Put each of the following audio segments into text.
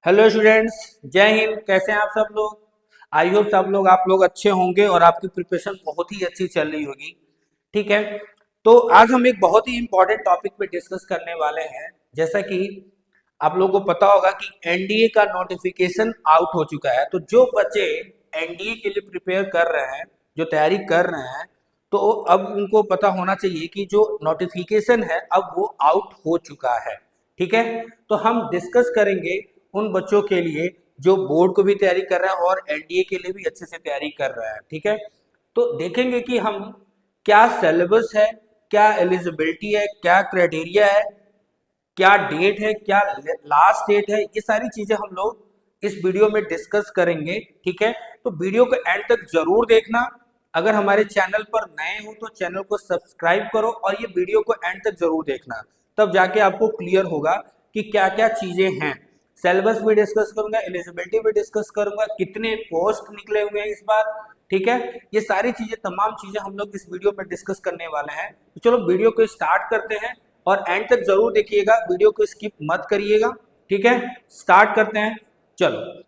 Hello students, जय हिंद। कैसे हैं आप सब लोग? आई होप आप लोग अच्छे होंगे और आपकी प्रिपरेशन बहुत ही अच्छी चल रही होगी। ठीक है, तो आज हम एक बहुत ही इंपॉर्टेंट टॉपिक पे डिस्कस करने वाले हैं। जैसा कि आप लोगों को पता होगा कि एनडीए का नोटिफिकेशन आउट हो चुका है। तो जो बच्चे एनडीए के लिए प्रिपेयर कर रहे हैं, जो तैयारी कर रहे हैं, तो अब उनको पता होना चाहिए कि जो नोटिफिकेशन है अब वो आउट हो चुका है। ठीक है, तो हम डिस्कस करेंगे उन बच्चों के लिए जो बोर्ड को भी तैयारी कर रहा है और एनडीए के लिए भी अच्छे से तैयारी कर रहा है। ठीक है, तो देखेंगे कि हम क्या सिलेबस है, क्या एलिजिबिलिटी है, क्या क्राइटेरिया है, क्या डेट है, क्या लास्ट डेट है, ये सारी चीजें हम लोग इस वीडियो में डिस्कस करेंगे। ठीक है, तो वीडियो को एंड तक जरूर देखना। अगर हमारे चैनल पर नए हो तो चैनल को सब्सक्राइब करो और ये वीडियो को एंड तक जरूर देखना, तब जाके आपको क्लियर होगा कि क्या क्या चीजें हैं। सिलेबस भी डिस्कस करूंगा, एलिजिबिलिटी भी डिस्कस करूंगा, कितने पोस्ट निकले हुए हैं इस बार। ठीक है, ये सारी चीजें, तमाम चीजें हम लोग इस वीडियो में डिस्कस करने वाले हैं। तो चलो वीडियो को स्टार्ट करते हैं और एंड तक जरूर देखिएगा, वीडियो को स्किप मत करिएगा। ठीक है, स्टार्ट करते हैं। चलो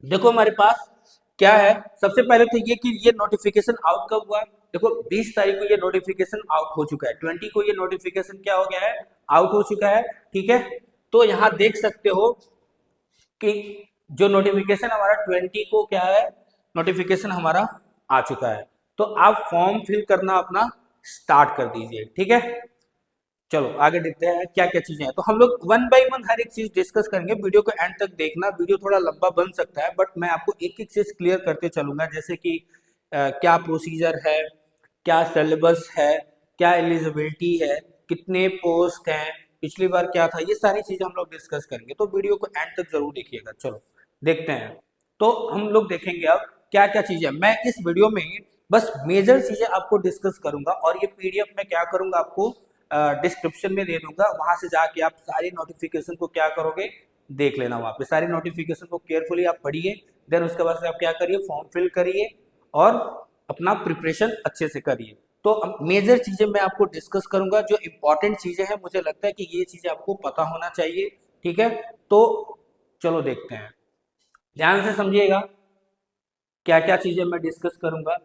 देखो हमारे पास क्या है। सबसे पहले तो ये कि ये नोटिफिकेशन आउट कब हुआ। देखो 20 तारीख को ये नोटिफिकेशन आउट हो चुका है, 20 को ये नोटिफिकेशन क्या हो गया है, आउट हो चुका है। ठीक है, तो यहाँ देख सकते हो कि जो नोटिफिकेशन हमारा 20 को क्या है, नोटिफिकेशन हमारा आ चुका है। तो आप फॉर्म फिल करना अपना स्टार्ट कर दीजिए। ठीक है, चलो आगे देखते हैं क्या क्या चीजें हैं। तो हम लोग वन बाय वन हर एक चीज डिस्कस करेंगे। वीडियो को एंड तक देखना, वीडियो थोड़ा लंबा बन सकता है बट मैं आपको एक एक चीज क्लियर करते चलूंगा। जैसे कि क्या प्रोसीजर है, क्या सिलेबस है, क्या एलिजिबिलिटी है, कितने पोस्ट हैं, पिछली बार क्या था, ये सारी चीजें हम लोग डिस्कस करेंगे। तो वीडियो को एंड तक जरूर देखिएगा। चलो देखते हैं। तो हम लोग देखेंगे अब क्या क्या चीजें। मैं इस वीडियो में बस मेजर चीजें आपको डिस्कस करूंगा और ये पीडीएफ में क्या करूंगा, आपको डिस्क्रिप्शन में दे दूंगा। वहां से जाके आप सारी नोटिफिकेशन को क्या करोगे, देख लेना। वहां पे सारी नोटिफिकेशन को केयरफुली आप पढ़िए, देन उसके बाद से आप क्या करिए, फॉर्म फिल करिए और अपना प्रिपरेशन अच्छे से करिए। तो मेजर चीजें मैं आपको डिस्कस करूंगा, जो इंपॉर्टेंट चीजें हैं, मुझे लगता है कि ये चीजें आपको पता होना चाहिए। ठीक है, तो चलो देखते हैं, ध्यान से समझिएगा क्या क्या चीजें मैं डिस्कस करूंगा।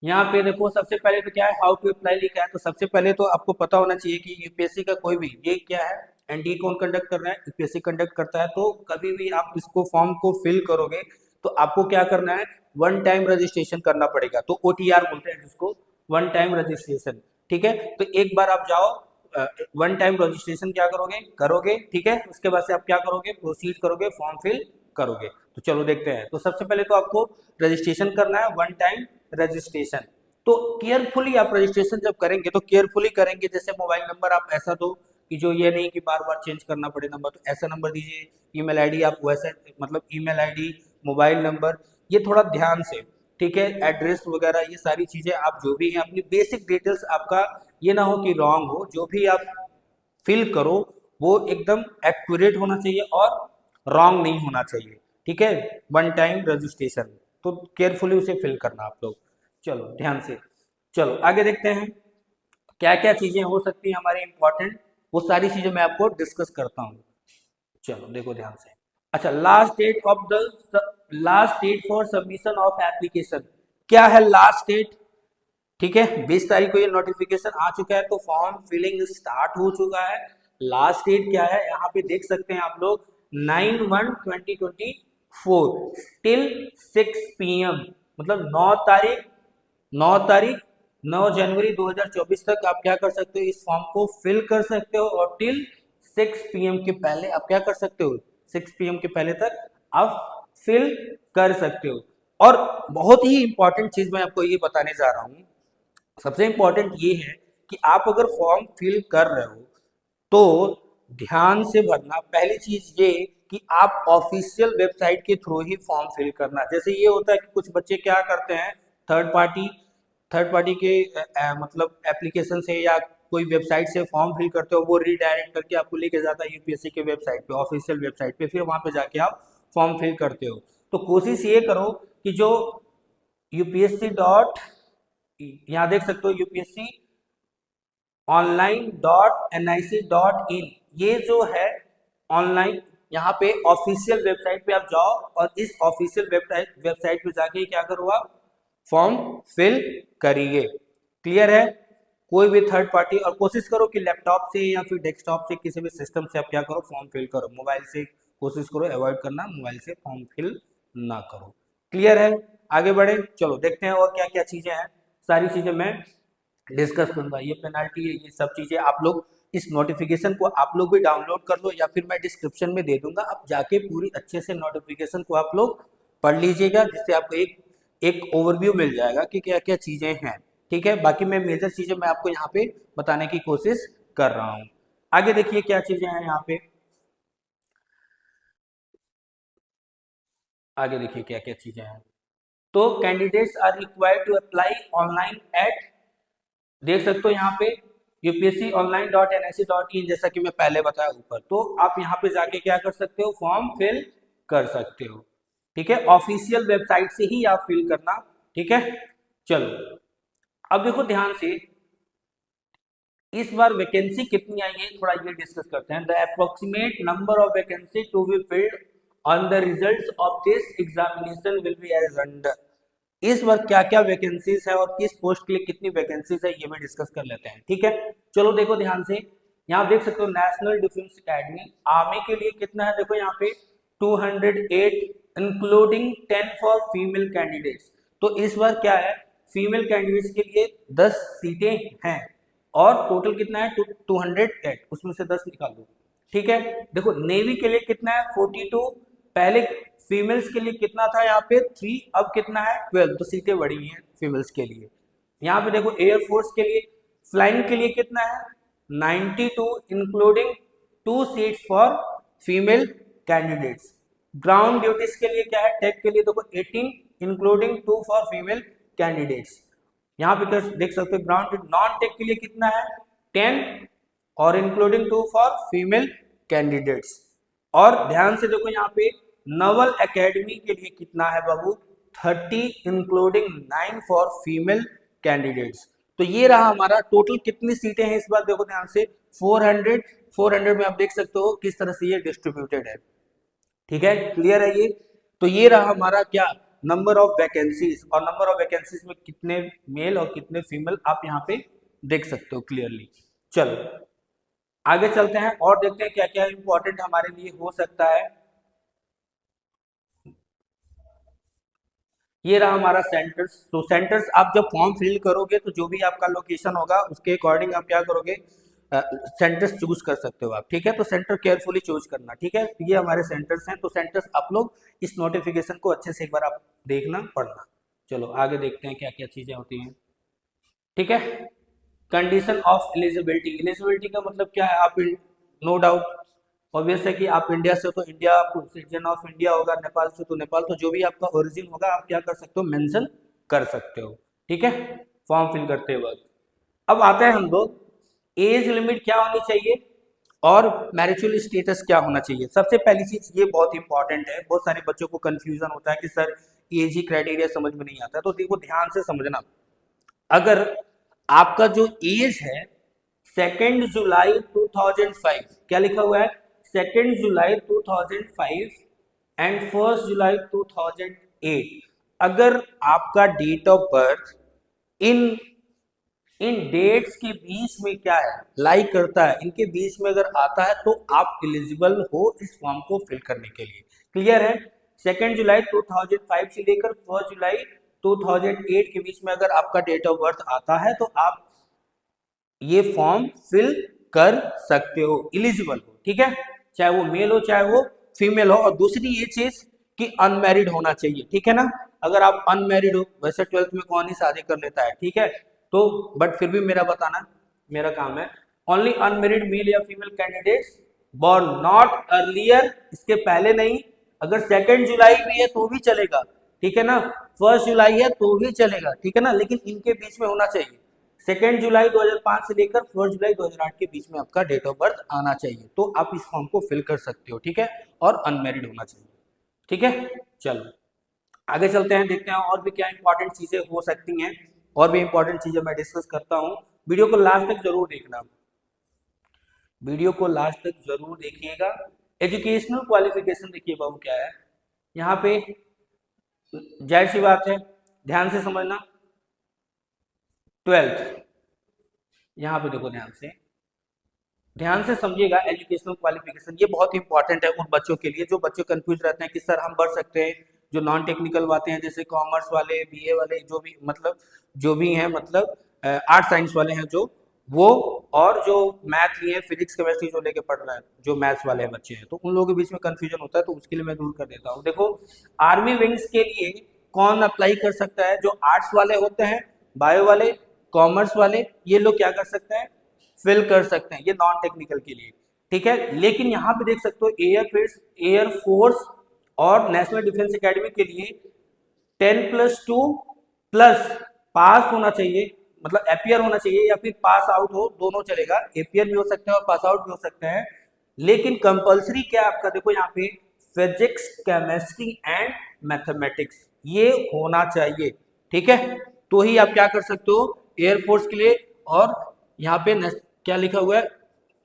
यहाँ पे देखो सबसे पहले तो क्या है, हाउ टू अप्लाई लिखा है। तो सबसे पहले तो आपको पता होना चाहिए कि यूपीएससी का कोई भी, ये क्या है, एनडीए कौन कंडक्ट कर रहा है, यूपीएससी कंडक्ट करता है। तो कभी भी आप इसको फॉर्म को फिल करोगे तो आपको क्या करना है, वन टाइम रजिस्ट्रेशन करना पड़ेगा। तो ओटीआर बोलते हैं जिसको, वन टाइम रजिस्ट्रेशन। ठीक है, तो एक बार आप जाओ, वन टाइम रजिस्ट्रेशन क्या करोगे करोगे। ठीक है, उसके बाद से आप क्या करोगे, प्रोसीड करोगे, फॉर्म फिल करोगे। तो चलो देखते हैं। तो सबसे पहले तो आपको रजिस्ट्रेशन करना है, वन टाइम रजिस्ट्रेशन। तो केयरफुली आप रजिस्ट्रेशन जब करेंगे तो केयरफुली करेंगे। जैसे मोबाइल नंबर आप ऐसा दो कि जो ये नहीं कि बार बार चेंज करना पड़े नंबर, तो ऐसा नंबर दीजिए। ईमेल आईडी आप वैसे, मतलब ईमेल आईडी, मोबाइल नंबर, ये थोड़ा ध्यान से। ठीक है, एड्रेस वगैरह ये सारी चीजें आप जो भी हैं, अपनी बेसिक डिटेल्स, आपका ये ना हो कि रॉन्ग हो। जो भी आप फिल करो वो एकदम एक्यूरेट होना चाहिए और रॉन्ग नहीं होना चाहिए। ठीक है, वन टाइम रजिस्ट्रेशन, तो केयरफुली उसे फिल करना आप लोग। चलो ध्यान से, चलो आगे देखते हैं क्या क्या चीजें हो सकती हैं हमारी इंपॉर्टेंट। वो सारी चीजें मैं आपको डिस्कस करता हूँ। चलो देखो ध्यान से। अच्छा, last date for submission of application, क्या है लास्ट डेट। ठीक है, 20 तारीख को ये नोटिफिकेशन आ चुका है, तो फॉर्म फिलिंग स्टार्ट हो चुका है। लास्ट डेट क्या है, यहाँ पे देख सकते हैं आप लोग, 9/1/2024 टिल 6 PM, मतलब 9 तारीख, 9 तारीख, 9 जनवरी 2024 तक आप क्या कर सकते हो, इस फॉर्म को फिल कर सकते हो। और टिल 6 PM के पहले आप क्या कर सकते हो, 6 PM के पहले तक आप फिल कर सकते हो। और बहुत ही इंपॉर्टेंट चीज मैं आपको ये बताने जा रहा हूँ। सबसे इंपॉर्टेंट ये है कि आप अगर फॉर्म फिल कर रहे हो तो ध्यान से भरना। पहली चीज ये कि आप ऑफिशियल वेबसाइट के थ्रू ही फॉर्म फिल करना। जैसे ये होता है कि कुछ बच्चे क्या करते हैं, थर्ड पार्टी थर्ड पार्टी के मतलब एप्लीकेशन से या कोई वेबसाइट से फॉर्म फिल करते हो, वो रीडायरेक्ट करके आपको लेके जाता है यूपीएससी के वेबसाइट पे, ऑफिशियल वेबसाइट पे, फिर वहां पे जाके आप फॉर्म फिल करते हो। तो कोशिश ये करो कि जो यूपीएससी डॉट, यहाँ देख सकते हो यूपीएससी online.nic.in, ये जो है ऑनलाइन यहाँ पे ऑफिशियल वेबसाइट पे आप जाओ और इस ऑफिशियल वेबसाइट पे जाके क्या करो आप फॉर्म फिल करिए। क्लियर है? कोई भी थर्ड पार्टी, और कोशिश करो कि लैपटॉप से या फिर डेस्कटॉप से किसी भी सिस्टम से आप क्या करो फॉर्म फिल करो। मोबाइल से कोशिश करो अवॉइड करना, मोबाइल से फॉर्म फिल ना करो। क्लियर है? आगे बढ़े, चलो देखते हैं और क्या क्या चीजें हैं। सारी चीजें मैं डिस्कस करूंगा। ये पेनाल्टी है, ये सब चीजें आप लोग इस नोटिफिकेशन को आप लोग भी डाउनलोड कर लो या फिर मैं डिस्क्रिप्शन में दे दूंगा, आप जाके पूरी अच्छे से नोटिफिकेशन को आप लोग पढ़ लीजिएगा, जिससे आपको एक एक ओवरव्यू मिल जाएगा कि क्या क्या चीजें हैं। ठीक है, बाकी मैं मेजर चीजें मैं आपको यहाँ पे बताने की कोशिश कर रहा हूँ। आगे देखिए क्या चीजें हैं यहाँ पे, आगे देखिए क्या क्या चीजें हैं। तो candidates are required to apply online at, देख सकते हो यहाँ पे UPSC online dot NIC dot in, जैसा कि मैं पहले बताया ऊपर। तो आप यहाँ पे जाके क्या कर सकते हो फॉर्म फिल कर सकते हो। ठीक है, ऑफिशियल वेबसाइट से ही आप फिल करना। ठीक है, चलो अब देखो ध्यान से, इस बार वैकेंसी कितनी आई है थोड़ा ये डिस्कस करते हैं। The approximate number of vacancy to be filled on the results of this examination will be as under. इस बार क्या क्या वैकेंसीज है और किस पोस्ट के लिए कितनी वैकेंसीज है ये भी डिस्कस कर लेते हैं। ठीक है, चलो देखो ध्यान से, यहाँ देख सकते हो नेशनल डिफेंस अकेडमी आर्मी के लिए कितना है, देखो यहाँ पे 208 इंक्लूडिंग 10 फॉर फीमेल कैंडिडेट्स। तो इस बार क्या है, फीमेल कैंडिडेट्स के लिए 10 सीटें हैं और टोटल कितना है 208, उसमें से 10 निकाल दो। ठीक है, देखो नेवी के लिए कितना है 42, पहले फीमेल्स के लिए कितना था यहाँ पे 3, अब कितना है 12, तो सीटें बढ़ी हैं फीमेल्स के लिए। यहाँ पे देखो एयरफोर्स के लिए फ्लाइंग के लिए कितना है 92 including 2 seats for female candidates. Ground duties के लिए क्या है, टेक के लिए देखो 18 इंक्लूडिंग 2 फॉर फीमेल कैंडिडेट्स। यहाँ पे देख सकते हो ग्राउंड नॉन टेक के लिए कितना है 10 और इंक्लूडिंग 2 फॉर फीमेल कैंडिडेट्स। और ध्यान से देखो यहाँ पे नवल एकेडमी के लिए कितना है बाबू 30 इंक्लूडिंग 9 फॉर फीमेल कैंडिडेट्स। तो ये रहा हमारा टोटल कितनी सीटें हैं इस बार, देखो ध्यान से 400 में आप देख सकते हो किस तरह से ये डिस्ट्रीब्यूटेड है। ठीक है, क्लियर है ये? तो ये रहा हमारा क्या नंबर ऑफ वैकेंसीज, और नंबर ऑफ वैकेंसीज में कितने मेल और कितने फीमेल आप यहाँ पे देख सकते हो क्लियरली। चलो आगे चलते हैं और देखते हैं क्या क्या इंपॉर्टेंट हमारे लिए हो सकता है। ये रहा हमारा सेंटर्स। तो सेंटर्स आप जब फॉर्म फिल करोगे तो जो भी आपका लोकेशन होगा उसके अकॉर्डिंग आप क्या करोगे सेंटर्स चूज कर सकते हो आप। ठीक है, तो सेंटर केयरफुली चूज करना। ठीक है, ये हमारे सेंटर्स हैं, तो सेंटर्स आप लोग इस नोटिफिकेशन को अच्छे से एक बार आप देखना पढ़ना। चलो आगे देखते हैं क्या क्या चीजें होती हैं। ठीक है, कंडीशन ऑफ एलिजिबिलिटी, एलिजिबिलिटी का मतलब क्या है, आप नो डाउट ऑब्वियस है कि आप इंडिया से हो तो इंडिया, आप सिटीजन ऑफ इंडिया होगा, नेपाल से तो नेपाल, तो जो भी आपका ओरिजिन होगा आप क्या कर सकते हो मेंशन कर सकते हो। ठीक है, फॉर्म फिल करते वक्त। अब आते हैं हम लोग एज लिमिट क्या होनी चाहिए और मैरिटल स्टेटस क्या होना चाहिए। सबसे पहली चीज ये बहुत इंपॉर्टेंट है, बहुत सारे बच्चों को कंफ्यूजन होता है कि सर एज ही क्राइटेरिया समझ में नहीं आता, तो देखो ध्यान से समझना। अगर आपका जो एज है 2 जुलाई 2005, क्या लिखा हुआ है 2 जुलाई 2005 एंड 1 जुलाई 2008, अगर आपका डेट ऑफ बर्थ इन इन डेट्स के बीच में क्या है लाई करता है, इनके बीच में अगर आता है तो आप एलिजिबल हो इस फॉर्म को फिल करने के लिए। क्लियर है? 2 जुलाई 2005 से लेकर 1 जुलाई 2008 के बीच में अगर आपका डेट ऑफ बर्थ आता है तो आप ये फॉर्म फिल कर सकते हो, एलिजिबल हो। ठीक है, चाहे वो मेल हो चाहे वो फीमेल हो। और दूसरी ये चीज कि अनमैरिड होना चाहिए। ठीक है ना, अगर आप अनमैरिड हो, वैसे 12th में कौन ही शादी कर लेता है, ठीक है, तो बट फिर भी मेरा बताना मेरा काम है। ओनली अनमैरिड मेल या female candidates born not earlier, इसके पहले नहीं, अगर 2 जुलाई भी है तो भी चलेगा। ठीक है ना, 1 जुलाई है तो भी चलेगा। ठीक है ना, लेकिन इनके बीच में होना चाहिए। 2 जुलाई 2005 से लेकर 1 जुलाई 2008 के बीच में आपका डेट ऑफ बर्थ आना चाहिए, तो आप इस फॉर्म को फिल कर सकते हो। ठीक है, और अनमैरिड होना चाहिए। ठीक है, चलो आगे चलते हैं, देखते हैं और भी क्या इंपॉर्टेंट चीजें हो सकती हैं। और भी इंपॉर्टेंट चीजें मैं डिस्कस करता हूँ। वीडियो को लास्ट तक जरूर देखना, वीडियो को लास्ट तक जरूर देखिएगा, एजुकेशनल क्वालिफिकेशन देखिए बाबू क्या है यहाँ पे, जाहिर सी बात है, ध्यान से समझना, 12th, यहाँ पे देखो ध्यान से समझिएगा, एजुकेशनल क्वालिफिकेशन ये बहुत इंपॉर्टेंट है उन बच्चों के लिए जो बच्चे कंफ्यूज रहते हैं कि सर हम पढ़ सकते हैं, जो नॉन टेक्निकल बातें हैं जैसे कॉमर्स वाले, बीए वाले, जो भी हैं, मतलब आर्ट साइंस वाले हैं वो, और जो मैथ लिए फिजिक्स केमिस्ट्री जो लेके पढ़ रहे हैं, जो मैथ्स वाले बच्चे हैं, तो उन लोगों के बीच में कंफ्यूजन होता है, तो उसके लिए मैं दूर कर देता हूँ। देखो, आर्मी विंग्स के लिए कौन अप्लाई कर सकता है? जो आर्ट्स वाले होते हैं, बायो वाले, कॉमर्स वाले, ये लोग क्या कर सकते हैं? फिल कर सकते हैं, ये नॉन टेक्निकल के लिए, ठीक है। लेकिन यहाँ पे देख सकते हो एयरफोर्स और नेशनल डिफेंस एकेडमी के लिए 10+2 प्लस पास होना चाहिए, मतलब एपियर होना चाहिए या फिर पास आउट हो, दोनों चलेगा, एपियर भी हो सकते हैं और पास आउट भी हो सकते हैं। लेकिन कंपलसरी क्या है आपका? देखो यहाँ पे फिजिक्स, केमिस्ट्री एंड मैथमेटिक्स ये होना चाहिए, ठीक है। तो ही आप क्या कर सकते हो एयरफोर्स के लिए, और यहाँ पे क्या लिखा हुआ है?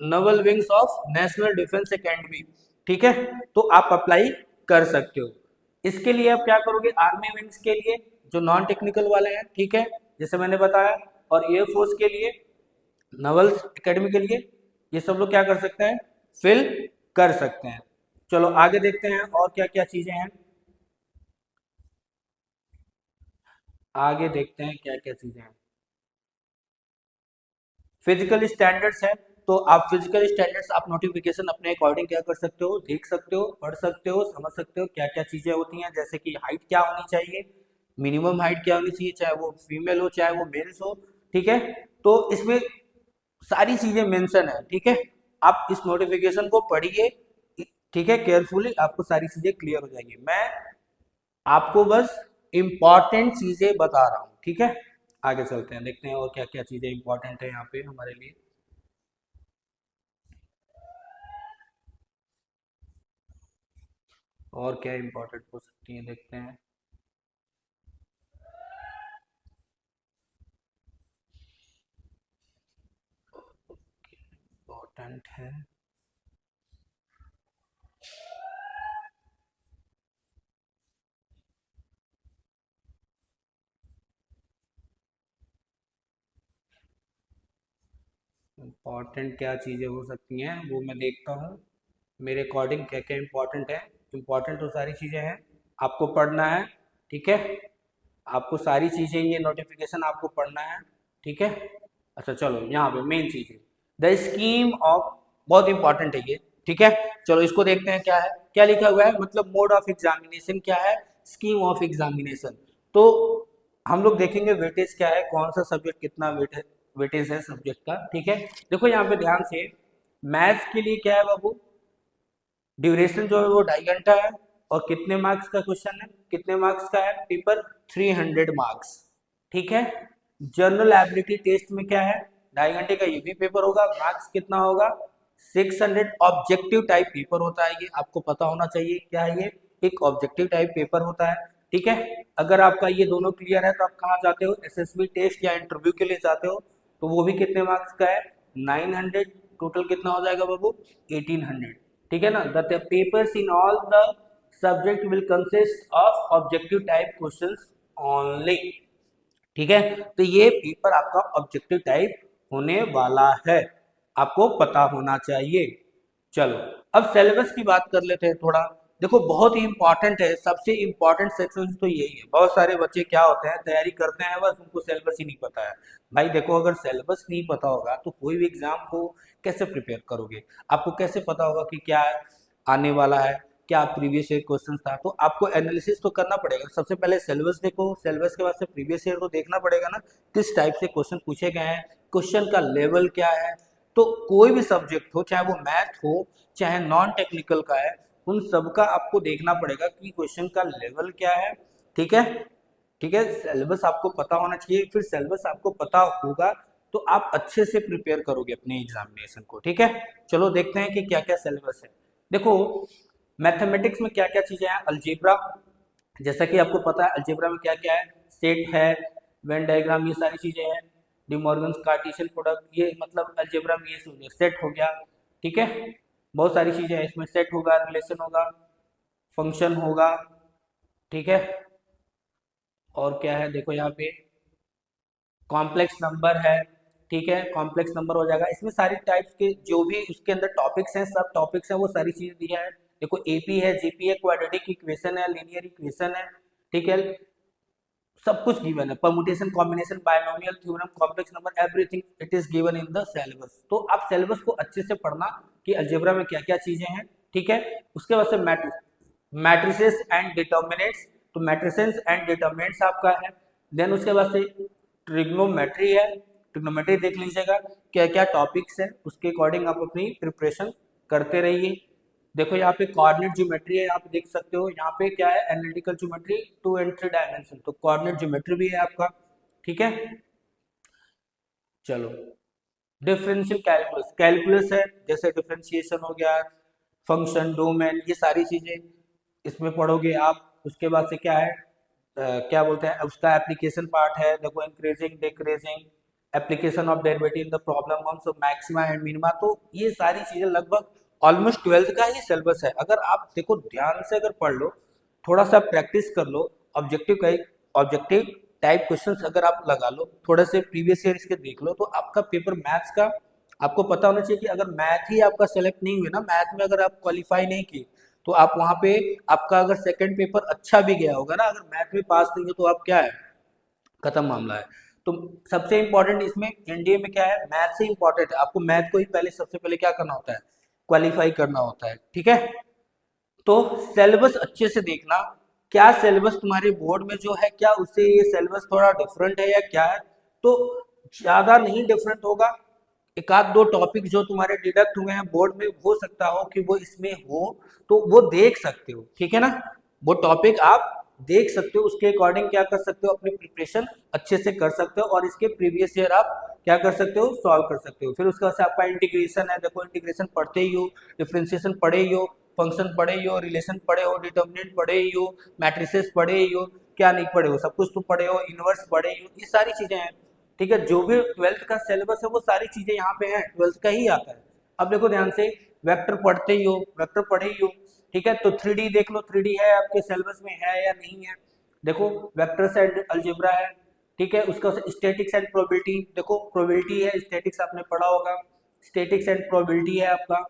Naval wings of national defence academy, ठीक है। तो आप अप्लाई कर सकते हो। इसके लिए आप क्या करोगे? आर्मी विंग्स के लिए जो नॉन टेक्निकल वाले हैं, ठीक है, जैसे मैंने बताया, और एयरफोर्स के लिए, नवल एकेडमी के लिए, ये सब लोग क्या कर सकते हैं? फिल कर सकते हैं। चलो आगे देखते हैं और क्या क्या चीजें हैं, आगे देखते हैं क्या क्या चीजें हैं। फिजिकल स्टैंडर्ड्स है, तो आप फिजिकल स्टैंडर्ड्स आप नोटिफिकेशन अपने अकॉर्डिंग क्या कर सकते हो? देख सकते हो, पढ़ सकते हो, समझ सकते हो क्या क्या चीजें होती हैं, जैसे कि हाइट क्या होनी चाहिए, मिनिमम हाइट क्या होनी चाहिए, चाहे वो फीमेल हो चाहे वो मेल्स हो, ठीक है। तो इसमें सारी चीजें मेंशन है, ठीक है। आप इस नोटिफिकेशन को पढ़िए, ठीक है, केयरफुली, आपको सारी चीजें क्लियर हो जाएंगी। मैं आपको बस इंपॉर्टेंट चीजें बता रहा हूँ, ठीक है। आगे चलते हैं, देखते हैं और क्या क्या चीजें इंपॉर्टेंट है यहाँ पे हमारे लिए। और क्या इंपॉर्टेंट हो सकती है, देखते हैं। इम्पोर्टेंट है, इम्पॉर्टेंट क्या चीज़ें हो सकती हैं वो मैं देखता हूँ मेरे अकॉर्डिंग क्या क्या इम्पोर्टेंट है। इम्पोर्टेंट तो सारी चीज़ें हैं, आपको पढ़ना है, ठीक है। आपको सारी चीज़ें, ये नोटिफिकेशन आपको पढ़ना है, ठीक है। अच्छा चलो, यहाँ पे मेन चीज़ है द स्कीम ऑफ, बहुत इंपॉर्टेंट है ये, ठीक है। चलो इसको देखते हैं क्या है, क्या लिखा हुआ है, मतलब मोड ऑफ एग्जामिनेशन क्या है, स्कीम ऑफ एग्जामिनेशन। तो हम लोग देखेंगे वेटेज क्या है, कौन सा सब्जेक्ट कितना वेटेज है सब्जेक्ट का, ठीक है। देखो यहाँ पे ध्यान से, मैथ्स के लिए क्या है बाबू? ड्यूरेशन जो है वो 2.5 घंटा है, और कितने मार्क्स का क्वेश्चन है, कितने मार्क्स का है पेपर? 300 मार्क्स, ठीक है। जनरल एबिलिटी टेस्ट में क्या है? 2.5 घंटे का ये भी पेपर होगा, मार्क्स कितना होगा? 600। ऑब्जेक्टिव टाइप पेपर होता है ये, आपको पता होना चाहिए क्या है ये, एक ऑब्जेक्टिव टाइप पेपर होता है, ठीक है। अगर आपका ये दोनों क्लियर है तो आप कहाँ जाते हो? एसएसबी टेस्ट या इंटरव्यू के लिए जाते हो, तो वो भी कितने मार्क्स का है? 900। टोटल कितना हो जाएगा बाबू? 1800, ठीक है ना। The papers in all the subject will consist of objective type questions only, ठीक है। तो ये पेपर आपका ऑब्जेक्टिव टाइप होने वाला है, आपको पता होना चाहिए। चलो अब सिलेबस की बात कर लेते हैं थोड़ा। देखो बहुत ही इंपॉर्टेंट है, सबसे इंपॉर्टेंट सेक्शन तो यही है। बहुत सारे बच्चे क्या होते हैं, तैयारी करते हैं बस उनको सिलेबस ही नहीं पता है। भाई देखो, अगर सिलेबस नहीं पता होगा तो कोई भी एग्जाम को कैसे प्रिपेयर करोगे? आपको कैसे पता होगा कि क्या आने वाला है, क्या प्रीवियस ईयर क्वेश्चन था? तो आपको एनालिसिस तो करना पड़ेगा। सबसे पहले सिलेबस देखो, सिलेबस के बाद से प्रीवियस ईयर तो देखना पड़ेगा ना, किस टाइप से क्वेश्चन पूछे गए हैं, क्वेश्चन का लेवल क्या है। तो कोई भी सब्जेक्ट हो, चाहे वो मैथ हो चाहे नॉन टेक्निकल का है, उन सब का आपको देखना पड़ेगा कि क्वेश्चन का लेवल क्या है, ठीक है। ठीक है, सिलेबस आपको पता होना चाहिए। फिर सिलेबस आपको पता होगा तो आप अच्छे से प्रिपेयर करोगे अपने एग्जामिनेशन को, ठीक है। चलो देखते हैं कि क्या क्या सिलेबस है। देखो मैथमेटिक्स में क्या क्या चीजें हैं। अलजेब्रा, जैसा कि आपको पता है अलजेब्रा में क्या क्या है, सेट है, वेन डायग्राम, ये सारी चीजें हैं। डिमॉर्गन्स कार्टेशियन प्रोडक्ट, ये मतलब अलजेब्रा में ये समझो सेट हो गया, ठीक है। बहुत सारी चीजें हैं इसमें, सेट होगा, रिलेशन होगा, फंक्शन होगा, ठीक है। और क्या है देखो यहाँ पे कॉम्प्लेक्स नंबर है, ठीक है, कॉम्प्लेक्स नंबर हो जाएगा। इसमें सारी टाइप्स के जो भी उसके अंदर टॉपिक्स हैं, सब टॉपिक्स हैं, वो सारी चीजें दिया है। देखो एपी है, जीपी है, क्वाड्रेटिक इक्वेशन है, लीनियर इक्वेशन है, ठीक है, सब कुछ गिवन है। Permutation, combination, binomial theorem, complex number, everything it is given in the syllabus. तो आप सिलेबस को अच्छे से पढ़ना कि अलजेब्रा में क्या क्या चीजें हैं, ठीक है। उसके बाद से मैट्रिसेस एंड डिटर्मिनेंट्स, तो मैट्रिसेस एंड डिटर्मिनेंट्स आपका है। देन उसके बाद से ट्रिग्नोमेट्री है, ट्रिग्नोमेट्री देख लीजिएगा क्या क्या टॉपिक्स है, उसके अकॉर्डिंग आप अपनी प्रिपरेशन करते रहिए। देखो यहाँ पे कोऑर्डिनेट ज्योमेट्री है, आप देख सकते हो यहाँ पे क्या है, एनालिटिकल ज्योमेट्री 2 and 3 डायमेंशन, तो कोऑर्डिनेट ज्योमेट्री भी है आपका, ठीक है। चलो डिफरेंशियल कैलकुलस, कैलकुलस है, जैसे डिफरेंशिएशन हो गया, फंक्शन, डोमेन, ये सारी चीजें इसमें पढ़ोगे आप। उसके बाद से क्या है, क्या बोलते हैं उसका एप्लीकेशन पार्ट है, देखो increasing decreasing, application of derivative in the problem of maxima and minima. तो ये सारी चीजें लगभग ऑलमोस्ट 12th का ही सिलेबस है। अगर आप देखो ध्यान से अगर पढ़ लो, थोड़ा सा प्रैक्टिस कर लो, ऑब्जेक्टिव का ऑब्जेक्टिव टाइप क्वेश्चंस अगर आप लगा लो, थोड़े से प्रीवियस ईयर इसके देख लो, तो आपका पेपर मैथ्स का आपको पता होना चाहिए कि अगर मैथ ही आपका सेलेक्ट नहीं हुए ना, मैथ में अगर आप क्वालिफाई नहीं किए, तो आप वहां पे आपका अगर सेकंड पेपर अच्छा भी गया होगा ना, अगर मैथ में पास नहीं हो तो आप क्या है, खत्म मामला है। तो सबसे इंपॉर्टेंट इसमें एनडीए में क्या है, मैथ से इंपॉर्टेंट है, आपको मैथ को ही पहले सबसे पहले क्या करना होता है, क्वालिफाई करना होता है, ठीक है। तो सिलेबस अच्छे से देखना, क्या सिलेबस तुम्हारे बोर्ड में जो है क्या उससे ये सिलेबस थोड़ा डिफरेंट है या क्या है। तो ज्यादा नहीं डिफरेंट होगा, एक आध दो टॉपिक जो तुम्हारे डिडक्ट हुए हैं बोर्ड में, हो सकता हो कि वो इसमें हो, तो वो देख सकते हो, ठीक है ना, वो टॉपिक आप देख सकते हो, उसके अकॉर्डिंग क्या कर सकते हो, अपनी प्रिपरेशन अच्छे से कर सकते हो, और इसके प्रीवियस ईयर आप क्या कर सकते हो, सॉल्व कर सकते हो। फिर उसके बाद से आपका इंटीग्रेशन है, देखो इंटीग्रेशन पढ़ते ही हो, डिफ्रेंसिएशन पढ़े ही हो, फंक्शन पढ़े ही हो, रिलेशन पढ़े हो, डिटर्मिनेंट पढ़े ही हो, मैट्रिसेस पढ़े ही हो, क्या नहीं पढ़े हो, सब कुछ तो पढ़े हो, इनवर्स पढ़े ही हो, ये सारी चीजें हैं, ठीक है। जो भी 12th का सिलेबस है वो सारी चीजें यहाँ पे हैं, 12th का ही आता है। अब देखो ध्यान से, वेक्टर पढ़ते ही हो, वेक्टर पढ़े ही हो, ठीक है। तो 3D देख लो, 3D है आपके सिलेबस में है या नहीं है, देखो वेक्टर्स एंड अलजेब्रा है, ठीक है। उसका स्टैटिक्स एंड प्रोबेबिलिटी, देखो प्रोबेबिलिटी है, स्टैटिक्स आपने पढ़ा होगा, स्टैटिक्स एंड प्रोबेबिलिटी है आपका,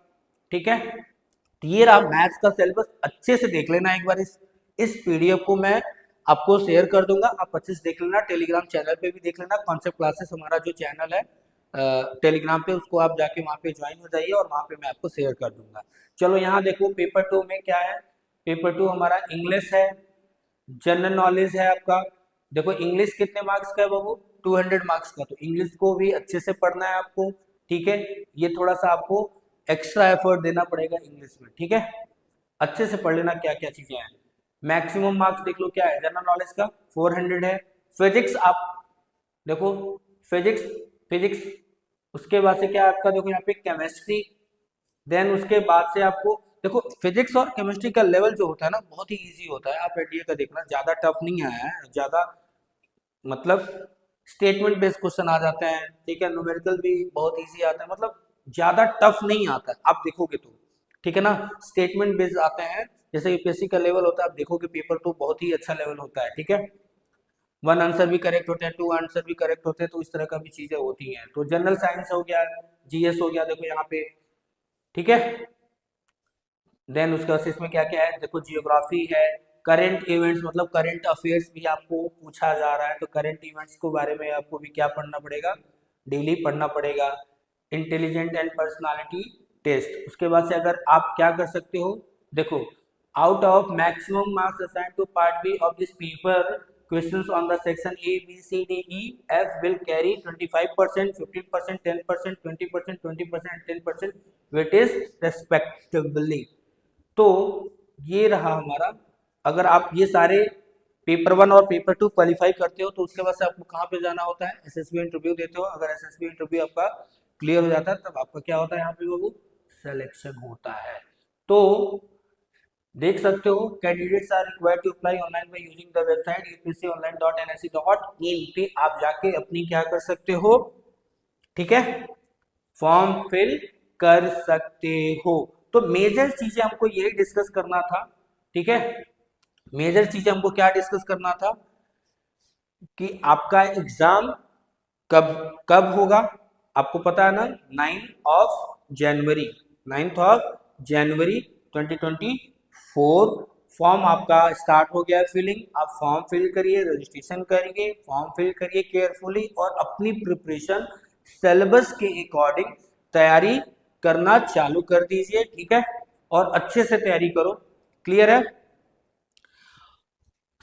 ठीक है। तो ये रहा मैथ्स का सिलेबस, अच्छे से देख लेना एक बार। इस पीडीएफ को मैं आपको शेयर कर दूंगा, आप अच्छे से देख लेना, टेलीग्राम चैनल पे भी देख लेना, कॉन्सेप्ट क्लासेस हमारा जो चैनल है टेलीग्राम पे, उसको आप जाके वहाँ पे ज्वाइन हो जाइए, और वहाँ पे मैं आपको शेयर कर दूंगा। चलो यहाँ देखो पेपर 2 में क्या है, पेपर 2 हमारा इंग्लिश है, जनरल नॉलेज है आपका। देखो इंग्लिश कितने मार्क्स का है बाबू, 200 मार्क्स का, तो इंग्लिश को भी अच्छे से पढ़ना है आपको, ठीक है। ये थोड़ा सा आपको एक्स्ट्रा एफर्ट देना पड़ेगा इंग्लिश में, ठीक है। अच्छे से पढ़ लेना क्या क्या चीजें हैं। मैक्सिमम मार्क्स देख लो क्या है, जनरल नॉलेज का 400 है। फिजिक्स आप देखो, फिजिक्स फिजिक्स उसके बाद से क्या आपका, देखो यहाँ पे केमिस्ट्री, देन उसके बाद से आपको देखो फिजिक्स और केमिस्ट्री का लेवल जो होता है ना बहुत ही इजी होता है, आप एनडीए का देखना, ज्यादा टफ नहीं आया है, ज्यादा मतलब स्टेटमेंट बेस्ड क्वेश्चन आ जाते हैं, ठीक है, न्यूमेरिकल भी बहुत इजी आता है, मतलब ज्यादा टफ नहीं आता है आप देखोगे तो, ठीक है ना, स्टेटमेंट बेस्ड आते हैं, जैसे यूपीएससी का लेवल होता है, आप देखोगे पेपर तो बहुत ही अच्छा लेवल होता है, ठीक है। वन आंसर भी करेक्ट होते हैं, टू आंसर भी करेक्ट होते हैं, तो इस तरह का भी चीजें होती हैं। तो जनरल साइंस हो गया, जीएस हो गया, देखो यहाँ पे, ठीक है। देन उसके बाद इसमें क्या क्या है, देखो जियोग्राफी है, करंट इवेंट्स मतलब करंट अफेयर्स भी आपको पूछा जा रहा है, तो करंट इवेंट्स के बारे में आपको भी क्या पढ़ना पड़ेगा, डेली पढ़ना पड़ेगा। इंटेलिजेंट एंड पर्सनालिटी टेस्ट, उसके बाद से अगर आप क्या कर सकते हो, देखो out of maximum marks assign to part B of this paper, questions on the section A B C D E F will carry 25%, 15%, 10%, 20%, 20% 10% weightage respectively. तो ये रहा हमारा, अगर आप ये सारे पेपर 1 और पेपर 2 क्वालिफाई करते हो, तो उसके बाद से आपको कहाँ पे जाना होता है, एसएसबी इंटरव्यू देते हो, अगर एसएसबी इंटरव्यू आपका क्लियर हो जाता है, तब आपका क्या होता है यहाँ पे बाबू, सिलेक्शन होता है। तो देख सकते हो, candidates are required to apply online by using the website upsconline.nse.in पे आप जाके अपनी क्या कर सकते हो, ठीक है, फॉर्म फिल कर सकते हो। तो मेजर चीजें हमको यही डिस्कस करना था, ठीक है। मेजर चीजें हमको क्या डिस्कस करना था कि आपका एग्जाम कब कब होगा, आपको पता है ना, 9 ऑफ जनवरी 2024। फॉर्म आपका स्टार्ट हो गया है फिलिंग, आप फॉर्म फिल करिए, रजिस्ट्रेशन करिए, फॉर्म फिल करिए केयरफुली और अपनी प्रिपरेशन सिलेबस के अकॉर्डिंग तैयारी करना चालू कर दीजिए, ठीक है। और अच्छे से तैयारी करो, क्लियर है।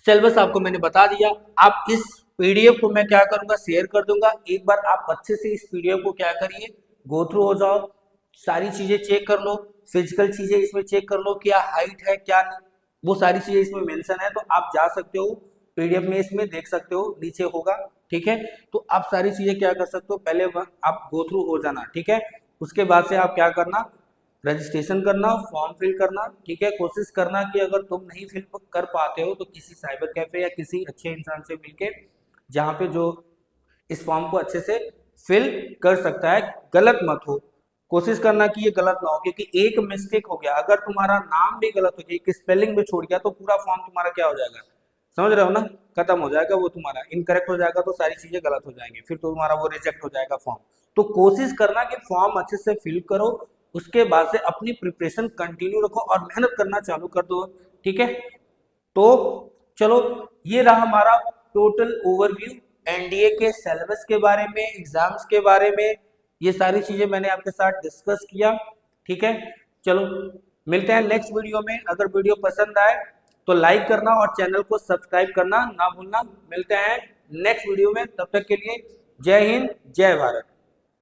सिलेबस आपको मैंने बता दिया। आप इस पीडीएफ को मैं क्या करूंगा, शेयर कर दूंगा। एक बार आप अच्छे से इस पीडीएफ को क्या करिए, गो थ्रू हो जाओ, सारी चीजें चेक कर लो, फिजिकल चीजें इसमें चेक कर लो, क्या हाइट है क्या नहीं, वो सारी चीजें इसमें मेंशन है। तो आप जा सकते हो पीडीएफ में, इसमें देख सकते हो, नीचे होगा, ठीक है। तो आप सारी चीजें क्या कर सकते हो, पहले आप गो थ्रू हो जाना, ठीक है। उसके बाद से आप क्या करना, रजिस्ट्रेशन करना, फॉर्म फिल करना, ठीक है। कोशिश करना कि अगर तुम नहीं फिल कर पाते हो तो किसी साइबर कैफे या किसी अच्छे इंसान से मिलके, जहाँ पे जो इस फॉर्म को अच्छे से फिल कर सकता है, गलत मत हो, कोशिश करना कि ये गलत ना हो, क्योंकि एक मिस्टेक हो गया, अगर तुम्हारा नाम भी गलत हो गया, एक स्पेलिंग भी छोड़ गया, तो पूरा फॉर्म तुम्हारा क्या हो जाएगा, समझ रहे हो ना, खत्म हो जाएगा, वो तुम्हारा इनकरेक्ट हो जाएगा, तो सारी चीजें गलत हो जाएंगी, फिर तुम्हारा वो रिजेक्ट हो जाएगा फॉर्म। तो कोशिश करना कि फॉर्म अच्छे से फिल करो, उसके बाद से अपनी प्रिपरेशन कंटिन्यू रखो और मेहनत करना चालू कर दो, ठीक है। तो चलो, ये रहा हमारा टोटल ओवरव्यू एनडीए के सिलेबस के बारे में, एग्जाम्स के बारे में, ये सारी चीजें मैंने आपके साथ डिस्कस किया, ठीक है। चलो, मिलते हैं नेक्स्ट वीडियो में। अगर वीडियो पसंद आए तो लाइक करना और चैनल को सब्सक्राइब करना ना भूलना। मिलते हैं नेक्स्ट वीडियो में, तब तक के लिए जय हिंद, जय भारत।